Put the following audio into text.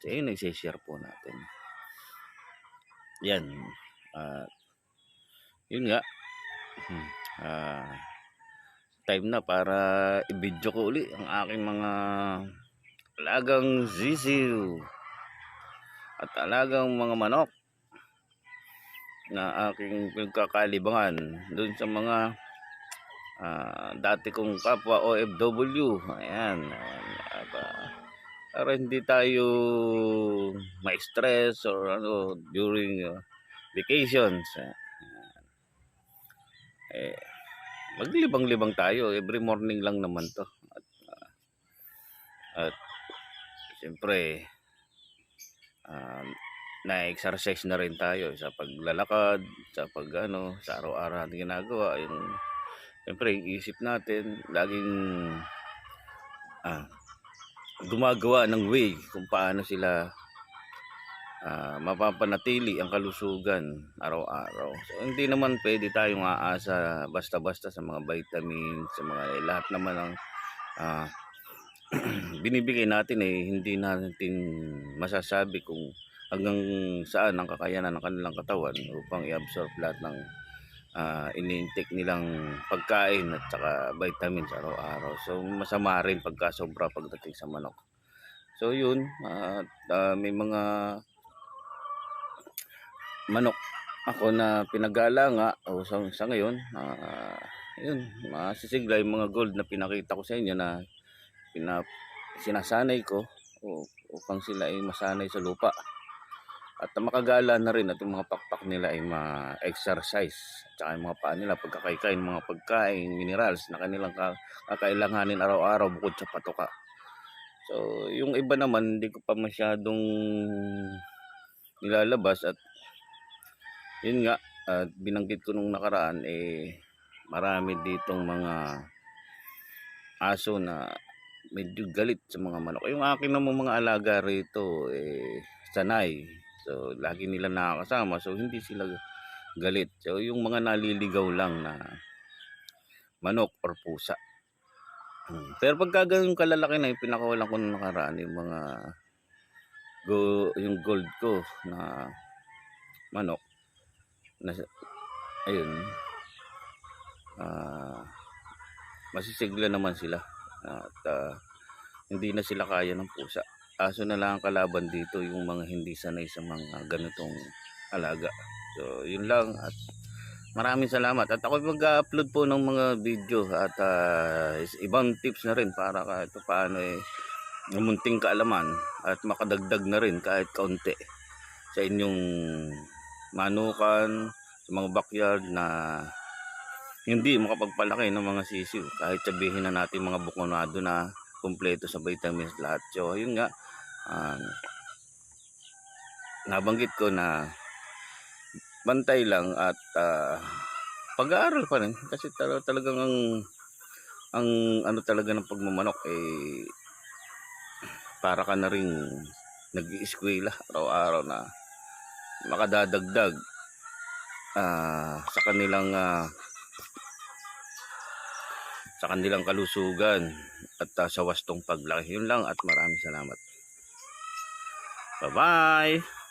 So yun, nagsishare po natin. Yan. Yun nga. Time na para i-video ko uli ang aking mga alagang sisiw at alagang mga manok na aking pinagkakalibangan doon sa mga dati kong kapwa OFW. Ayan. Para hindi tayo ma-stress or ano during vacations. Maglibang-libang tayo. Every morning lang naman to. At siyempre na-exercise na rin tayo sa paglalakad, sa sa araw-araw na ginagawa. Yung siyempre yung isip natin laging gumagawa ng way kung paano sila mapapanatili ang kalusugan araw-araw. So hindi naman pwede tayong aasa basta-basta sa mga vitamins, sa mga lahat naman ng binibigay natin hindi natin masasabi kung hanggang saan ang kakayanan ng kanilang katawan upang i-absorb lahat ng ini-intake nilang pagkain at saka vitamins araw-araw. So masama rin pagka sobra pagdating sa manok. So yun, may mga manok ako na pinagala nga sa ngayon. Yun, masisigla yung mga gold na pinakita ko sa inyo na sinasanay ko upang sila ay masanay sa lupa at makagala na rin at yung mga pakpak nila ay ma-exercise at saka yung mga paa nila pagkakain mga pagkain, minerals na kanilang kakailanganin araw-araw bukod sa patoka. So yung iba naman hindi ko pa masyadong nilalabas at yun nga, binanggit ko nung nakaraan marami ditong mga aso na medyo galit sa mga manok. Yung akin namang mga alaga rito sanay. So lagi nila nakakasama, so hindi sila galit. So yung mga naliligaw lang na manok or pusa. Pero pagka ganun kalalaki na yung pinakawalan ko nung nakaraan yung mga yung gold ko na manok na ayun, masisigla naman sila at hindi na sila kaya ng pusa. Aso na lang ang kalaban dito yung mga hindi sanay sa mga ganitong alaga. So yun lang at maraming salamat at ako mag-upload po ng mga video at ibang tips na rin para kahit paano munting kaalaman at makadagdag na rin kahit kaunti sa inyong manukan sa mga backyard na hindi makapagpalaki ng mga sisiw kahit sabihin na natin mga bukonado na kumpleto sa vitamins lahat. So yun nga, nabanggit ko na bantay lang at pag-aaral pa rin kasi talagang ang ano talaga ng pagmamanok para ka na rin nag-i-eskwela araw-araw na makadadagdag sa kanilang kalusugan at sa wastong paglaki. Yun lang at maraming salamat. Bye-bye!